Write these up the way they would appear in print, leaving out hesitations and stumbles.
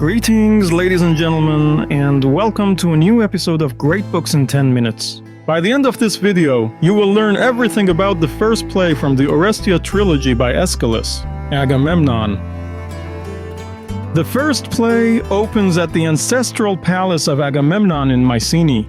Greetings, ladies and gentlemen, and welcome to a new episode of Great Books in 10 Minutes. By the end of this video, you will learn everything about the first play from the Oresteia Trilogy by Aeschylus, Agamemnon. The first play opens at the ancestral palace of Agamemnon in Mycenae.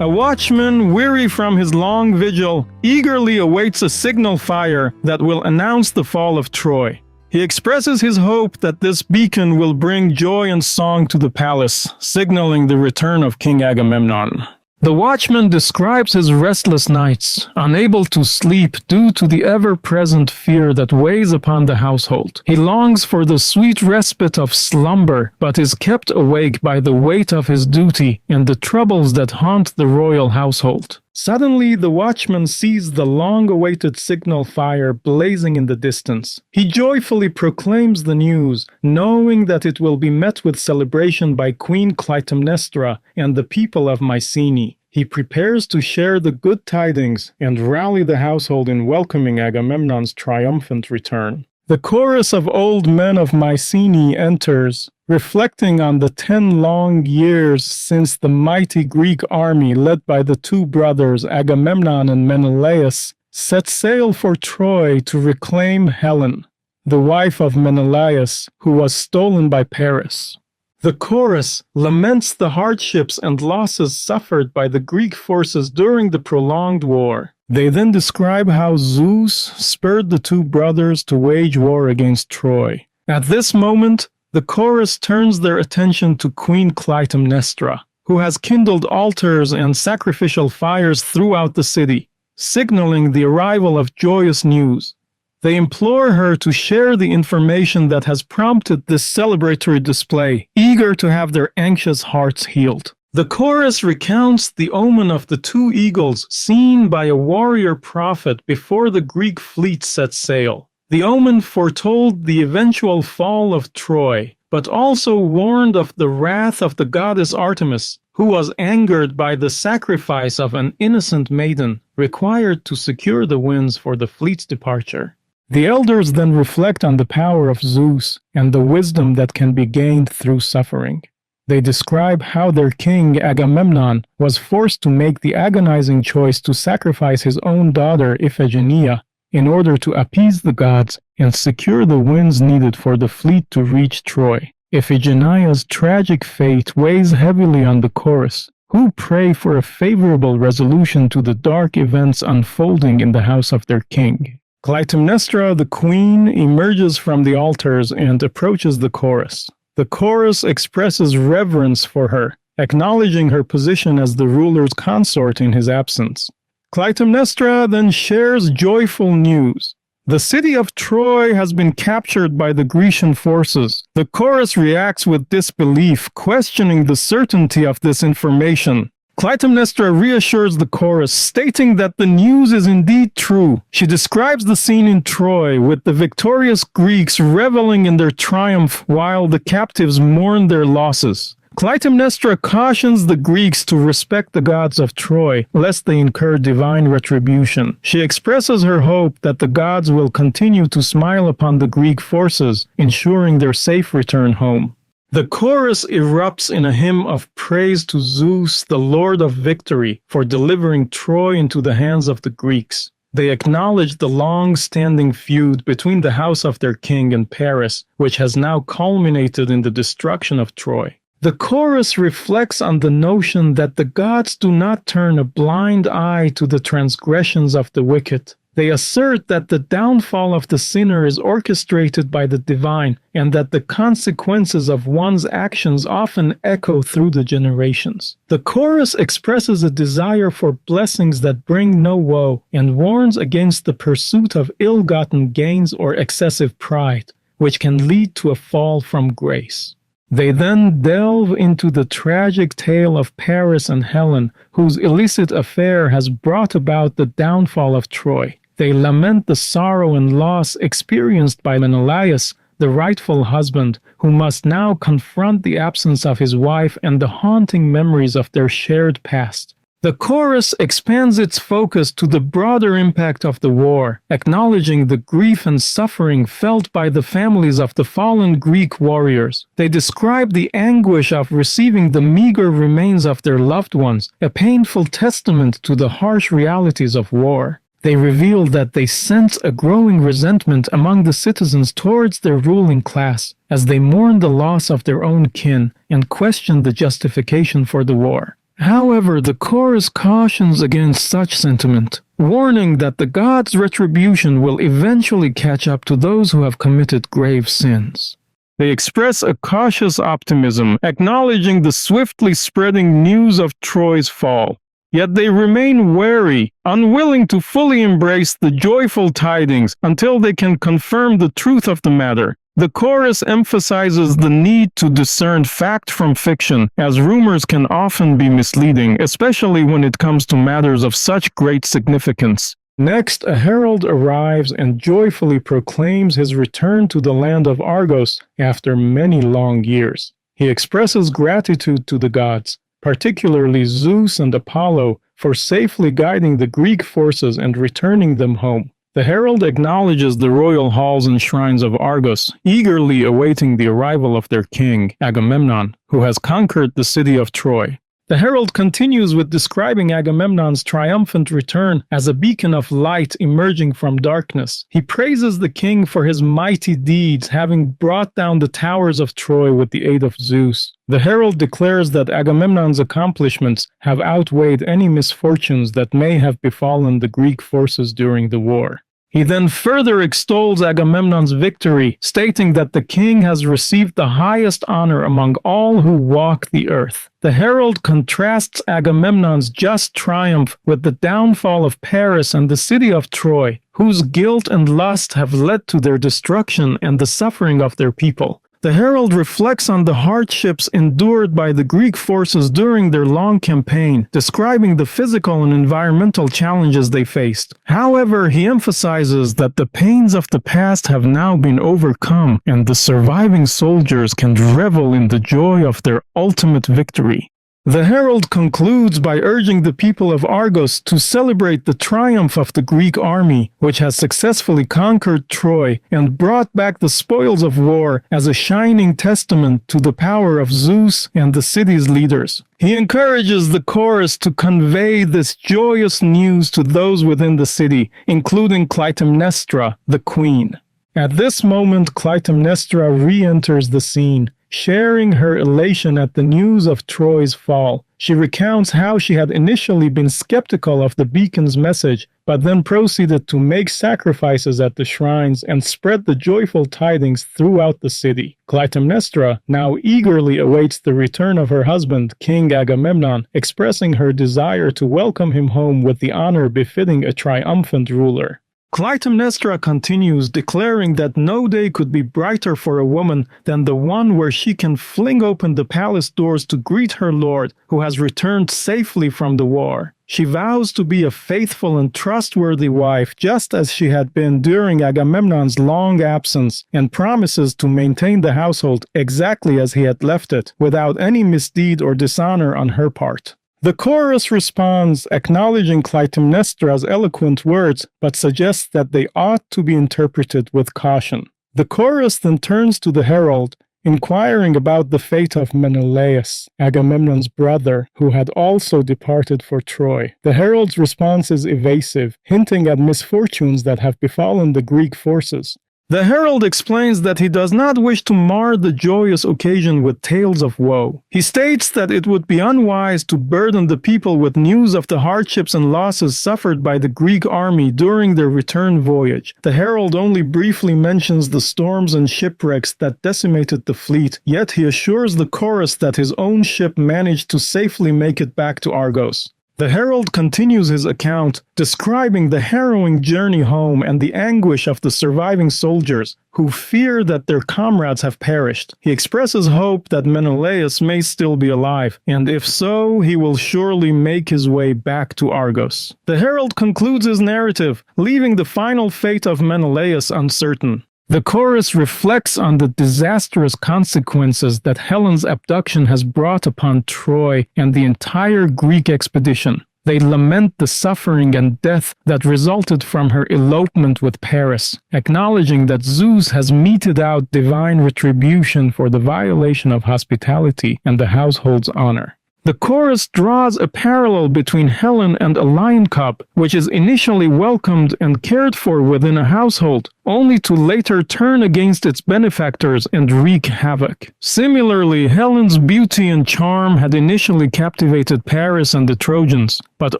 A watchman, weary from his long vigil, eagerly awaits a signal fire that will announce the fall of Troy. He expresses his hope that this beacon will bring joy and song to the palace, signaling the return of King Agamemnon. The watchman describes his restless nights, unable to sleep due to the ever-present fear that weighs upon the household. He longs for the sweet respite of slumber, but is kept awake by the weight of his duty and the troubles that haunt the royal household. Suddenly, the watchman sees the long-awaited signal fire blazing in the distance. He joyfully proclaims the news, knowing that it will be met with celebration by Queen Clytemnestra and the people of Mycenae. He prepares to share the good tidings and rally the household in welcoming Agamemnon's triumphant return. The chorus of old men of Mycenae enters, reflecting on the 10 long years since the mighty Greek army led by the two brothers Agamemnon and Menelaus set sail for Troy to reclaim Helen, the wife of Menelaus, who was stolen by Paris. The chorus laments the hardships and losses suffered by the Greek forces during the prolonged war. They then describe how Zeus spurred the two brothers to wage war against Troy. At this moment, the chorus turns their attention to Queen Clytemnestra, who has kindled altars and sacrificial fires throughout the city, signaling the arrival of joyous news. They implore her to share the information that has prompted this celebratory display, eager to have their anxious hearts healed. The chorus recounts the omen of the two eagles seen by a warrior prophet before the Greek fleet set sail. The omen foretold the eventual fall of Troy, but also warned of the wrath of the goddess Artemis, who was angered by the sacrifice of an innocent maiden required to secure the winds for the fleet's departure. The elders then reflect on the power of Zeus and the wisdom that can be gained through suffering. They describe how their king, Agamemnon, was forced to make the agonizing choice to sacrifice his own daughter, Iphigenia, in order to appease the gods and secure the winds needed for the fleet to reach Troy. Iphigenia's tragic fate weighs heavily on the chorus, who pray for a favorable resolution to the dark events unfolding in the house of their king. Clytemnestra, the queen, emerges from the altars and approaches the chorus. The chorus expresses reverence for her, acknowledging her position as the ruler's consort in his absence. Clytemnestra then shares joyful news. The city of Troy has been captured by the Grecian forces. The chorus reacts with disbelief, questioning the certainty of this information. Clytemnestra reassures the chorus, stating that the news is indeed true. She describes the scene in Troy, with the victorious Greeks reveling in their triumph while the captives mourn their losses. Clytemnestra cautions the Greeks to respect the gods of Troy, lest they incur divine retribution. She expresses her hope that the gods will continue to smile upon the Greek forces, ensuring their safe return home. The chorus erupts in a hymn of praise to Zeus, the Lord of Victory, for delivering Troy into the hands of the Greeks. They acknowledge the long-standing feud between the house of their king and Paris, which has now culminated in the destruction of Troy. The chorus reflects on the notion that the gods do not turn a blind eye to the transgressions of the wicked. They assert that the downfall of the sinner is orchestrated by the divine, and that the consequences of one's actions often echo through the generations. The chorus expresses a desire for blessings that bring no woe, and warns against the pursuit of ill-gotten gains or excessive pride, which can lead to a fall from grace. They then delve into the tragic tale of Paris and Helen, whose illicit affair has brought about the downfall of Troy. They lament the sorrow and loss experienced by Menelaus, the rightful husband, who must now confront the absence of his wife and the haunting memories of their shared past. The chorus expands its focus to the broader impact of the war, acknowledging the grief and suffering felt by the families of the fallen Greek warriors. They describe the anguish of receiving the meager remains of their loved ones, a painful testament to the harsh realities of war. They reveal that they sense a growing resentment among the citizens towards their ruling class, as they mourn the loss of their own kin and question the justification for the war. However, the chorus cautions against such sentiment, warning that the gods' retribution will eventually catch up to those who have committed grave sins. They express a cautious optimism, acknowledging the swiftly spreading news of Troy's fall. Yet they remain wary, unwilling to fully embrace the joyful tidings until they can confirm the truth of the matter. The chorus emphasizes the need to discern fact from fiction, as rumors can often be misleading, especially when it comes to matters of such great significance. Next, a herald arrives and joyfully proclaims his return to the land of Argos after many long years. He expresses gratitude to the gods, particularly Zeus and Apollo, for safely guiding the Greek forces and returning them home. The herald acknowledges the royal halls and shrines of Argos, eagerly awaiting the arrival of their king, Agamemnon, who has conquered the city of Troy. The herald continues with describing Agamemnon's triumphant return as a beacon of light emerging from darkness. He praises the king for his mighty deeds, having brought down the towers of Troy with the aid of Zeus. The herald declares that Agamemnon's accomplishments have outweighed any misfortunes that may have befallen the Greek forces during the war. He then further extols Agamemnon's victory, stating that the king has received the highest honor among all who walk the earth. The herald contrasts Agamemnon's just triumph with the downfall of Paris and the city of Troy, whose guilt and lust have led to their destruction and the suffering of their people. The herald reflects on the hardships endured by the Greek forces during their long campaign, describing the physical and environmental challenges they faced. However, he emphasizes that the pains of the past have now been overcome, and the surviving soldiers can revel in the joy of their ultimate victory. The herald concludes by urging the people of Argos to celebrate the triumph of the Greek army, which has successfully conquered Troy and brought back the spoils of war as a shining testament to the power of Zeus and the city's leaders. He encourages the chorus to convey this joyous news to those within the city, including Clytemnestra, the queen. At this moment, Clytemnestra re-enters the scene, sharing her elation at the news of Troy's fall. She recounts how she had initially been skeptical of the beacon's message, but then proceeded to make sacrifices at the shrines and spread the joyful tidings throughout the city. Clytemnestra now eagerly awaits the return of her husband, King Agamemnon, expressing her desire to welcome him home with the honor befitting a triumphant ruler. Clytemnestra continues, declaring that no day could be brighter for a woman than the one where she can fling open the palace doors to greet her lord, who has returned safely from the war. She vows to be a faithful and trustworthy wife, just as she had been during Agamemnon's long absence, and promises to maintain the household exactly as he had left it, without any misdeed or dishonor on her part. The chorus responds, acknowledging Clytemnestra's eloquent words, but suggests that they ought to be interpreted with caution. The chorus then turns to the herald, inquiring about the fate of Menelaus, Agamemnon's brother, who had also departed for Troy. The herald's response is evasive, hinting at misfortunes that have befallen the Greek forces. The herald explains that he does not wish to mar the joyous occasion with tales of woe. He states that it would be unwise to burden the people with news of the hardships and losses suffered by the Greek army during their return voyage. The herald only briefly mentions the storms and shipwrecks that decimated the fleet, yet he assures the chorus that his own ship managed to safely make it back to Argos. The herald continues his account, describing the harrowing journey home and the anguish of the surviving soldiers, who fear that their comrades have perished. He expresses hope that Menelaus may still be alive, and if so, he will surely make his way back to Argos. The herald concludes his narrative, leaving the final fate of Menelaus uncertain. The chorus reflects on the disastrous consequences that Helen's abduction has brought upon Troy and the entire Greek expedition. They lament the suffering and death that resulted from her elopement with Paris, acknowledging that Zeus has meted out divine retribution for the violation of hospitality and the household's honor. The chorus draws a parallel between Helen and a lion cub, which is initially welcomed and cared for within a household, only to later turn against its benefactors and wreak havoc. Similarly, Helen's beauty and charm had initially captivated Paris and the Trojans, but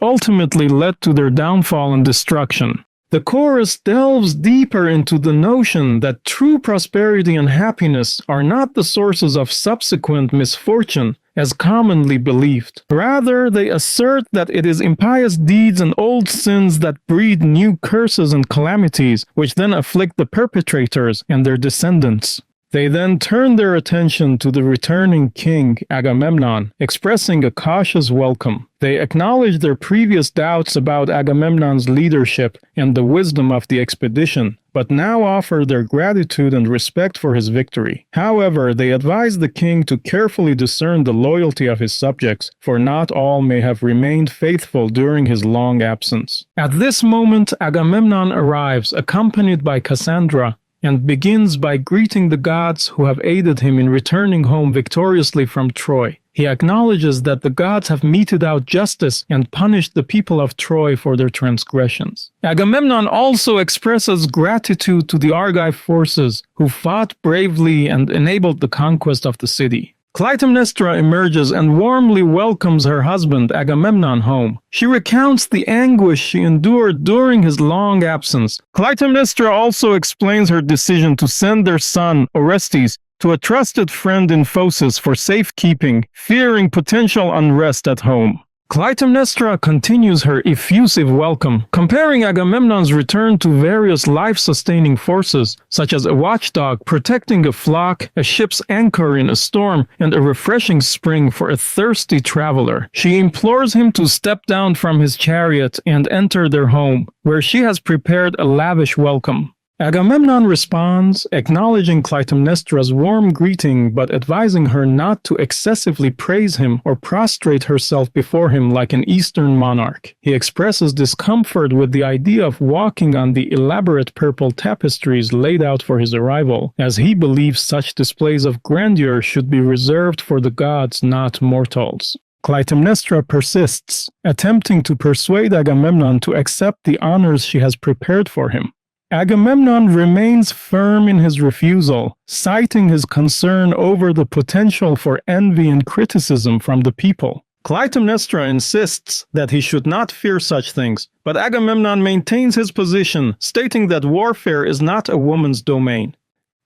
ultimately led to their downfall and destruction. The chorus delves deeper into the notion that true prosperity and happiness are not the sources of subsequent misfortune, as commonly believed. Rather, they assert that it is impious deeds and old sins that breed new curses and calamities, which then afflict the perpetrators and their descendants. They then turn their attention to the returning king, Agamemnon, expressing a cautious welcome. They acknowledge their previous doubts about Agamemnon's leadership and the wisdom of the expedition, but now offer their gratitude and respect for his victory. However, they advise the king to carefully discern the loyalty of his subjects, for not all may have remained faithful during his long absence. At this moment, Agamemnon arrives, accompanied by Cassandra, and begins by greeting the gods who have aided him in returning home victoriously from Troy. He acknowledges that the gods have meted out justice and punished the people of Troy for their transgressions. Agamemnon also expresses gratitude to the Argive forces who fought bravely and enabled the conquest of the city. Clytemnestra emerges and warmly welcomes her husband Agamemnon home. She recounts the anguish she endured during his long absence. Clytemnestra also explains her decision to send their son, Orestese, to a trusted friend in Phocis for safekeeping, fearing potential unrest at home. Clytemnestra continues her effusive welcome, comparing Agamemnon's return to various life-sustaining forces, such as a watchdog protecting a flock, a ship's anchor in a storm, and a refreshing spring for a thirsty traveler. She implores him to step down from his chariot and enter their home, where she has prepared a lavish welcome. Agamemnon responds, acknowledging Clytemnestra's warm greeting but advising her not to excessively praise him or prostrate herself before him like an Eastern monarch. He expresses discomfort with the idea of walking on the elaborate purple tapestries laid out for his arrival, as he believes such displays of grandeur should be reserved for the gods, not mortals. Clytemnestra persists, attempting to persuade Agamemnon to accept the honors she has prepared for him. Agamemnon remains firm in his refusal, citing his concern over the potential for envy and criticism from the people. Clytemnestra insists that he should not fear such things, but Agamemnon maintains his position, stating that warfare is not a woman's domain.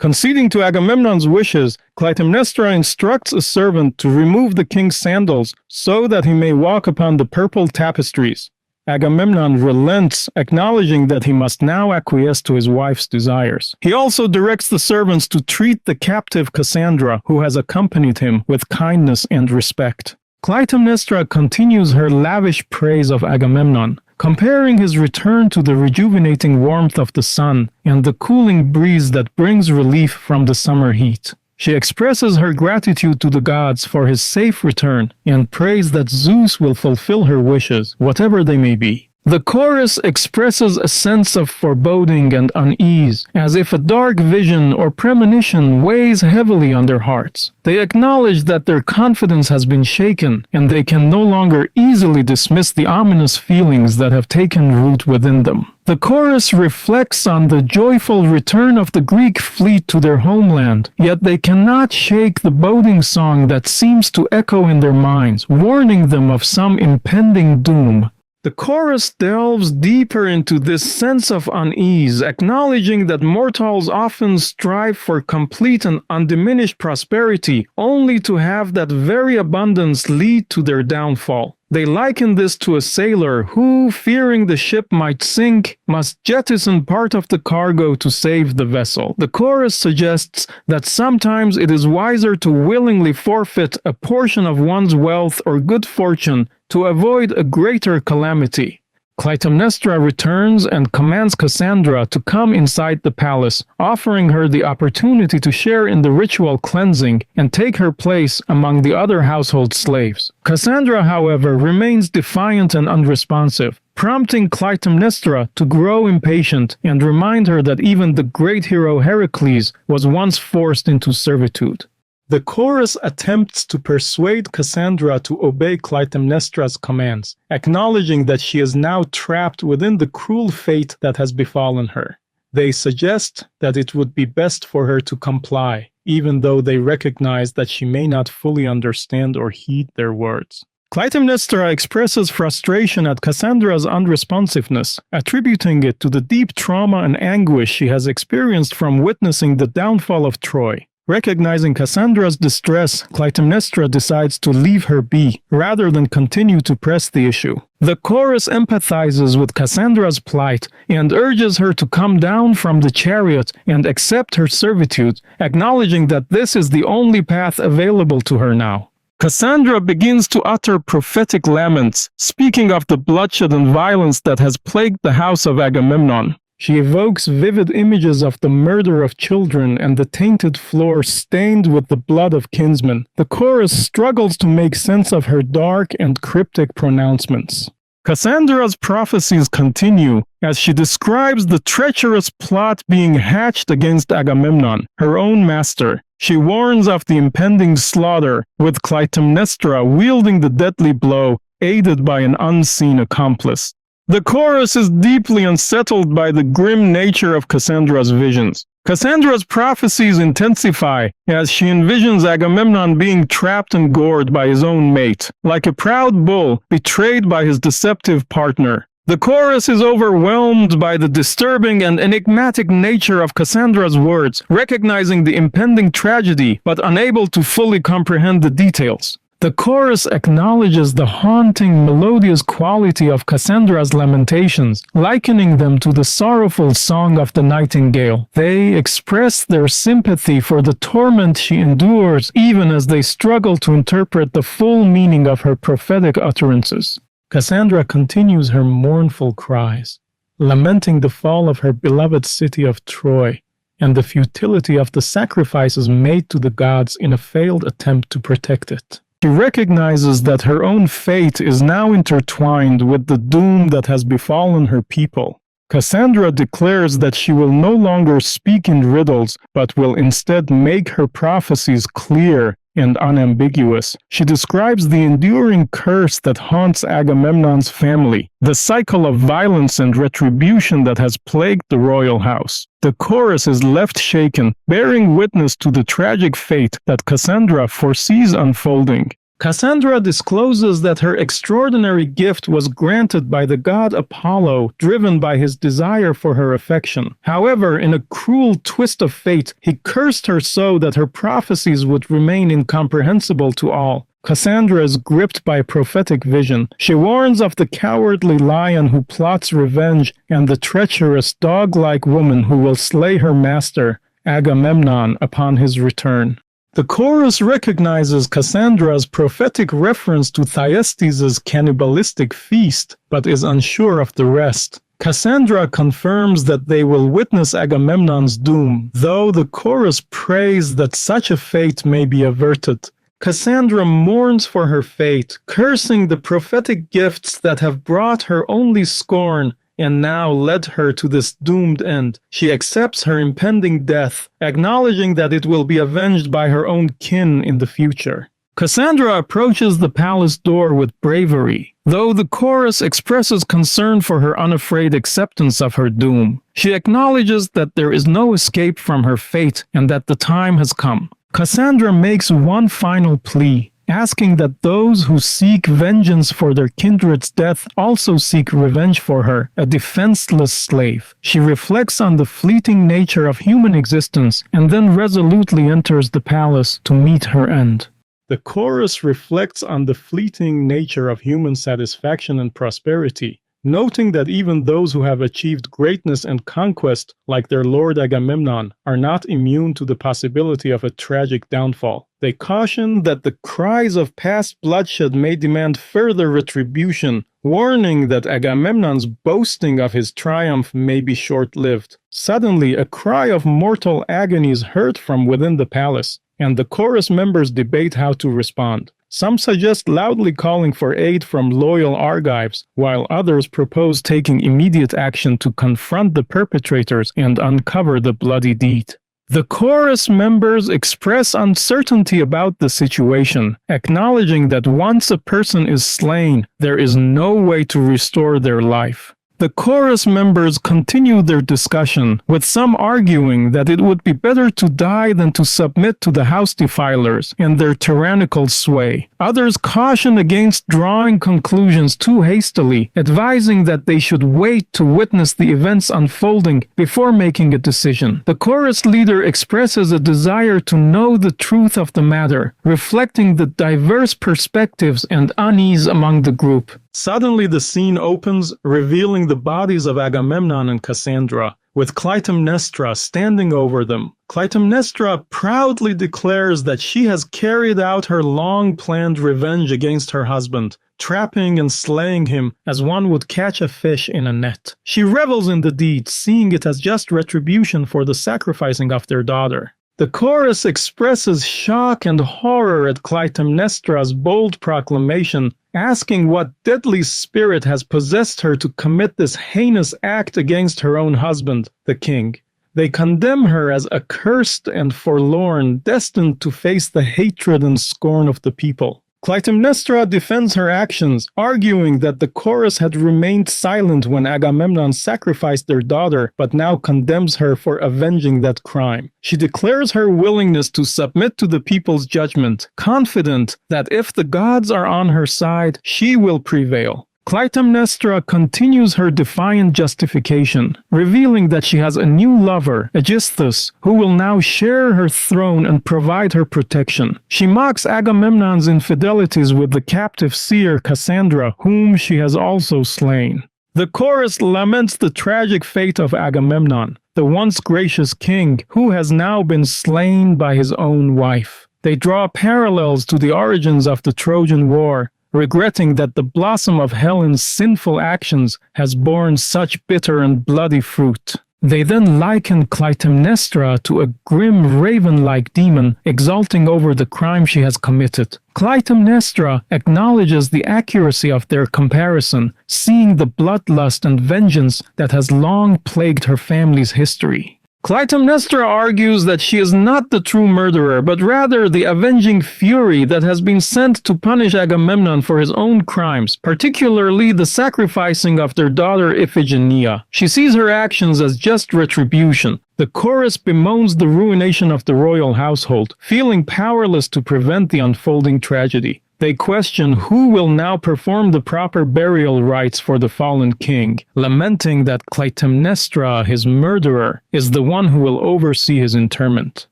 Conceding to Agamemnon's wishes, Clytemnestra instructs a servant to remove the king's sandals so that he may walk upon the purple tapestries. Agamemnon relents, acknowledging that he must now acquiesce to his wife's desires. He also directs the servants to treat the captive Cassandra, who has accompanied him, with kindness and respect. Clytemnestra continues her lavish praise of Agamemnon, comparing his return to the rejuvenating warmth of the sun and the cooling breeze that brings relief from the summer heat. She expresses her gratitude to the gods for his safe return and prays that Zeus will fulfill her wishes, whatever they may be. The chorus expresses a sense of foreboding and unease, as if a dark vision or premonition weighs heavily on their hearts. They acknowledge that their confidence has been shaken, and they can no longer easily dismiss the ominous feelings that have taken root within them. The chorus reflects on the joyful return of the Greek fleet to their homeland, yet they cannot shake the boding song that seems to echo in their minds, warning them of some impending doom. The chorus delves deeper into this sense of unease, acknowledging that mortals often strive for complete and undiminished prosperity, only to have that very abundance lead to their downfall. They liken this to a sailor who, fearing the ship might sink, must jettison part of the cargo to save the vessel. The chorus suggests that sometimes it is wiser to willingly forfeit a portion of one's wealth or good fortune to avoid a greater calamity. Clytemnestra returns and commands Cassandra to come inside the palace, offering her the opportunity to share in the ritual cleansing and take her place among the other household slaves. Cassandra, however, remains defiant and unresponsive, prompting Clytemnestra to grow impatient and remind her that even the great hero Heracles was once forced into servitude. The chorus attempts to persuade Cassandra to obey Clytemnestra's commands, acknowledging that she is now trapped within the cruel fate that has befallen her. They suggest that it would be best for her to comply, even though they recognize that she may not fully understand or heed their words. Clytemnestra expresses frustration at Cassandra's unresponsiveness, attributing it to the deep trauma and anguish she has experienced from witnessing the downfall of Troy. Recognizing Cassandra's distress, Clytemnestra decides to leave her be, rather than continue to press the issue. The chorus empathizes with Cassandra's plight and urges her to come down from the chariot and accept her servitude, acknowledging that this is the only path available to her now. Cassandra begins to utter prophetic laments, speaking of the bloodshed and violence that has plagued the house of Agamemnon. She evokes vivid images of the murder of children and the tainted floor stained with the blood of kinsmen. The chorus struggles to make sense of her dark and cryptic pronouncements. Cassandra's prophecies continue as she describes the treacherous plot being hatched against Agamemnon, her own master. She warns of the impending slaughter, with Clytemnestra wielding the deadly blow, aided by an unseen accomplice. The chorus is deeply unsettled by the grim nature of Cassandra's visions. Cassandra's prophecies intensify as she envisions Agamemnon being trapped and gored by his own mate, like a proud bull betrayed by his deceptive partner. The chorus is overwhelmed by the disturbing and enigmatic nature of Cassandra's words, recognizing the impending tragedy but unable to fully comprehend the details. The chorus acknowledges the haunting, melodious quality of Cassandra's lamentations, likening them to the sorrowful song of the nightingale. They express their sympathy for the torment she endures, even as they struggle to interpret the full meaning of her prophetic utterances. Cassandra continues her mournful cries, lamenting the fall of her beloved city of Troy and the futility of the sacrifices made to the gods in a failed attempt to protect it. She recognizes that her own fate is now intertwined with the doom that has befallen her people. Cassandra declares that she will no longer speak in riddles, but will instead make her prophecies clear and unambiguous. She describes the enduring curse that haunts Agamemnon's family, the cycle of violence and retribution that has plagued the royal house. The chorus is left shaken, bearing witness to the tragic fate that Cassandra foresees unfolding. Cassandra discloses that her extraordinary gift was granted by the god Apollo, driven by his desire for her affection. However, in a cruel twist of fate, he cursed her so that her prophecies would remain incomprehensible to all. Cassandra is gripped by prophetic vision. She warns of the cowardly lion who plots revenge and the treacherous dog-like woman who will slay her master, Agamemnon, upon his return. The chorus recognizes Cassandra's prophetic reference to Thyestes' cannibalistic feast, but is unsure of the rest. Cassandra confirms that they will witness Agamemnon's doom, though the chorus prays that such a fate may be averted. Cassandra mourns for her fate, cursing the prophetic gifts that have brought her only scorn and now led her to this doomed end. She accepts her impending death, acknowledging that it will be avenged by her own kin in the future. Cassandra approaches the palace door with bravery, though the chorus expresses concern for her unafraid acceptance of her doom. She acknowledges that there is no escape from her fate and that the time has come. Cassandra makes one final plea, asking that those who seek vengeance for their kindred's death also seek revenge for her, a defenseless slave. She reflects on the fleeting nature of human existence and then resolutely enters the palace to meet her end. The chorus reflects on the fleeting nature of human satisfaction and prosperity, noting that even those who have achieved greatness and conquest, like their lord Agamemnon, are not immune to the possibility of a tragic downfall. They caution that the cries of past bloodshed may demand further retribution, warning that Agamemnon's boasting of his triumph may be short-lived. Suddenly, a cry of mortal agony is heard from within the palace, and the chorus members debate how to respond. Some suggest loudly calling for aid from loyal Argives, while others propose taking immediate action to confront the perpetrators and uncover the bloody deed. The chorus members express uncertainty about the situation, acknowledging that once a person is slain, there is no way to restore their life. The chorus members continue their discussion, with some arguing that it would be better to die than to submit to the house defilers and their tyrannical sway. Others caution against drawing conclusions too hastily, advising that they should wait to witness the events unfolding before making a decision. The chorus leader expresses a desire to know the truth of the matter, reflecting the diverse perspectives and unease among the group. Suddenly the scene opens, revealing the bodies of Agamemnon and Cassandra, with Clytemnestra standing over them. Clytemnestra proudly declares that she has carried out her long-planned revenge against her husband, trapping and slaying him as one would catch a fish in a net. She revels in the deed, seeing it as just retribution for the sacrificing of their daughter. The chorus expresses shock and horror at Clytemnestra's bold proclamation, asking what deadly spirit has possessed her to commit this heinous act against her own husband, the king. They condemn her as accursed and forlorn, destined to face the hatred and scorn of the people. Clytemnestra defends her actions, arguing that the chorus had remained silent when Agamemnon sacrificed their daughter, but now condemns her for avenging that crime. She declares her willingness to submit to the people's judgment, confident that if the gods are on her side, she will prevail. Clytemnestra continues her defiant justification, revealing that she has a new lover, Aeschylus, who will now share her throne and provide her protection. She mocks Agamemnon's infidelities with the captive seer Cassandra, whom she has also slain. The chorus laments the tragic fate of Agamemnon, the once gracious king, who has now been slain by his own wife. They draw parallels to the origins of the Trojan War, regretting that the blossom of Helen's sinful actions has borne such bitter and bloody fruit. They then liken Clytemnestra to a grim raven-like demon, exulting over the crime she has committed. Clytemnestra acknowledges the accuracy of their comparison, seeing the bloodlust and vengeance that has long plagued her family's history. Clytemnestra argues that she is not the true murderer, but rather the avenging fury that has been sent to punish Agamemnon for his own crimes, particularly the sacrificing of their daughter Iphigenia. She sees her actions as just retribution. The chorus bemoans the ruination of the royal household, feeling powerless to prevent the unfolding tragedy. They question who will now perform the proper burial rites for the fallen king, lamenting that Clytemnestra, his murderer, is the one who will oversee his interment.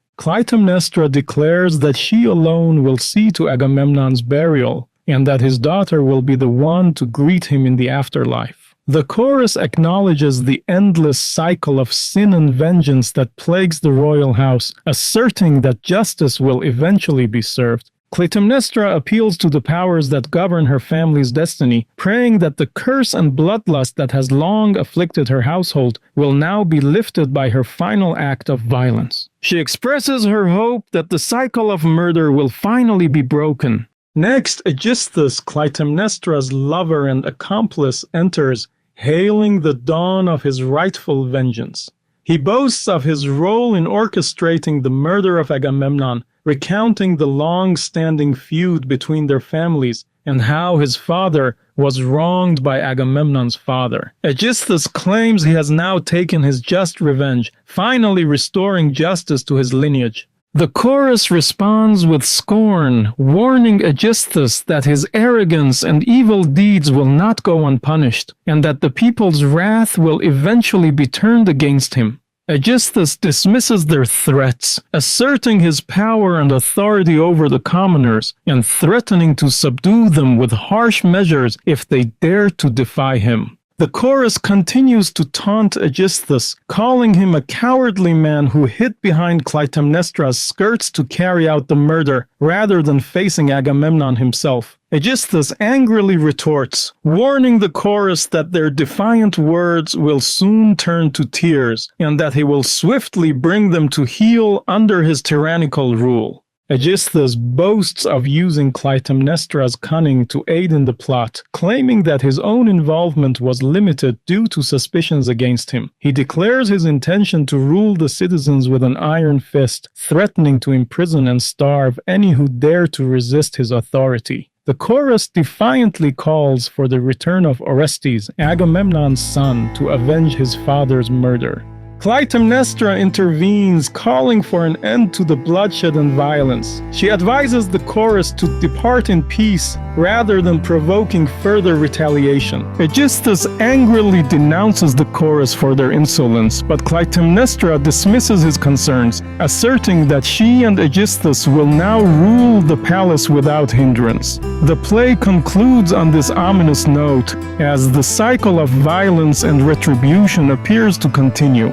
Clytemnestra declares that she alone will see to Agamemnon's burial, and that his daughter will be the one to greet him in the afterlife. The chorus acknowledges the endless cycle of sin and vengeance that plagues the royal house, asserting that justice will eventually be served. Clytemnestra appeals to the powers that govern her family's destiny, praying that the curse and bloodlust that has long afflicted her household will now be lifted by her final act of violence. She expresses her hope that the cycle of murder will finally be broken. Next, Aeschylus, Clytemnestra's lover and accomplice, enters, hailing the dawn of his rightful vengeance. He boasts of his role in orchestrating the murder of Agamemnon, recounting the long-standing feud between their families and how his father was wronged by Agamemnon's father. Aeschylus claims he has now taken his just revenge, finally restoring justice to his lineage. The chorus responds with scorn, warning Aeschylus that his arrogance and evil deeds will not go unpunished, and that the people's wrath will eventually be turned against him. Aeschylus dismisses their threats, asserting his power and authority over the commoners, and threatening to subdue them with harsh measures if they dare to defy him. The chorus continues to taunt Aegisthus, calling him a cowardly man who hid behind Clytemnestra's skirts to carry out the murder, rather than facing Agamemnon himself. Aegisthus angrily retorts, warning the chorus that their defiant words will soon turn to tears, and that he will swiftly bring them to heel under his tyrannical rule. Aegisthus boasts of using Clytemnestra's cunning to aid in the plot, claiming that his own involvement was limited due to suspicions against him. He declares his intention to rule the citizens with an iron fist, threatening to imprison and starve any who dare to resist his authority. The chorus defiantly calls for the return of Orestes, Agamemnon's son, to avenge his father's murder. Clytemnestra intervenes, calling for an end to the bloodshed and violence. She advises the chorus to depart in peace rather than provoking further retaliation. Aegisthus angrily denounces the chorus for their insolence, but Clytemnestra dismisses his concerns, asserting that she and Aegisthus will now rule the palace without hindrance. The play concludes on this ominous note, as the cycle of violence and retribution appears to continue.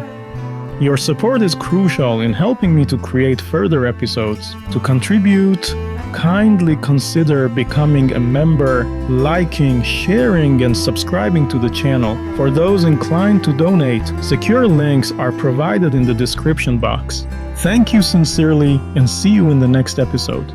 Your support is crucial in helping me to create further episodes. To contribute, kindly consider becoming a member, liking, sharing, and subscribing to the channel. For those inclined to donate, secure links are provided in the description box. Thank you sincerely, and see you in the next episode.